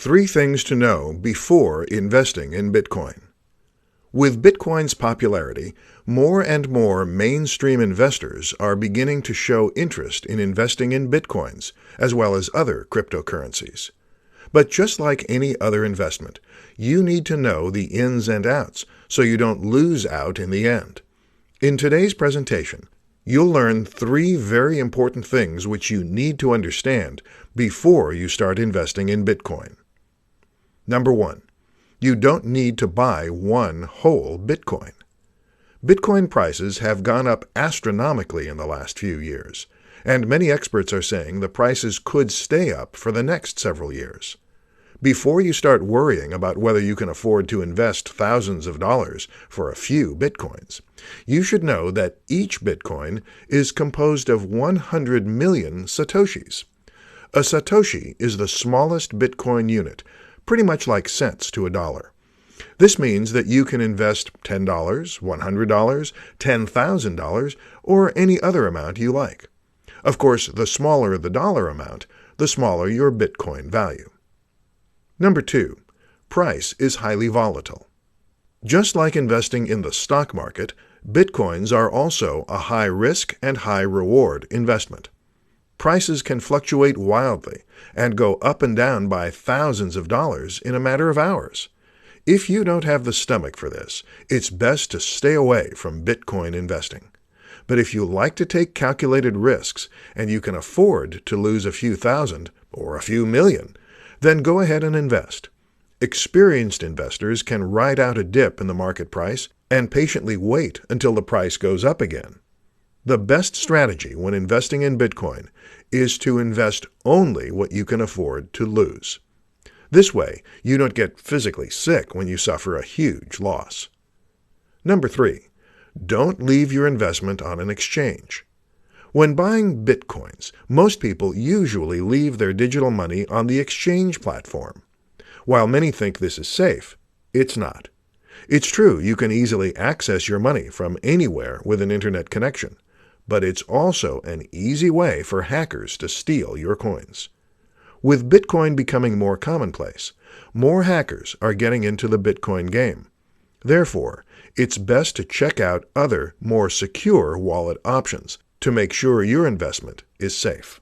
3 things to know before investing in Bitcoin. With Bitcoin's popularity, more and more mainstream investors are beginning to show interest in investing in Bitcoins, as well as other cryptocurrencies. But just like any other investment, you need to know the ins and outs so you don't lose out in the end. In today's presentation, you'll learn 3 very important things which you need to understand before you start investing in Bitcoin. Number 1. You don't need to buy one whole Bitcoin. Bitcoin prices have gone up astronomically in the last few years, and many experts are saying the prices could stay up for the next several years. Before you start worrying about whether you can afford to invest thousands of dollars for a few Bitcoins, you should know that each Bitcoin is composed of 100 million Satoshis. A Satoshi is the smallest Bitcoin unit, pretty much like cents to a dollar. This means that you can invest $10, $100, $10,000, or any other amount you like. Of course, the smaller the dollar amount, the smaller your Bitcoin value. Number 2. Price is highly volatile. Just like investing in the stock market, Bitcoins are also a high-risk and high-reward investment. Prices can fluctuate wildly and go up and down by thousands of dollars in a matter of hours. If you don't have the stomach for this, it's best to stay away from Bitcoin investing. But if you like to take calculated risks and you can afford to lose a few thousand or a few million, then go ahead and invest. Experienced investors can ride out a dip in the market price and patiently wait until the price goes up again. The best strategy when investing in Bitcoin is to invest only what you can afford to lose. This way, you don't get physically sick when you suffer a huge loss. Number 3. Don't leave your investment on an exchange. When buying Bitcoins, most people usually leave their digital money on the exchange platform. While many think this is safe, it's not. It's true you can easily access your money from anywhere with an internet connection, but it's also an easy way for hackers to steal your coins. With Bitcoin becoming more commonplace, more hackers are getting into the Bitcoin game. Therefore, it's best to check out other, more secure wallet options to make sure your investment is safe.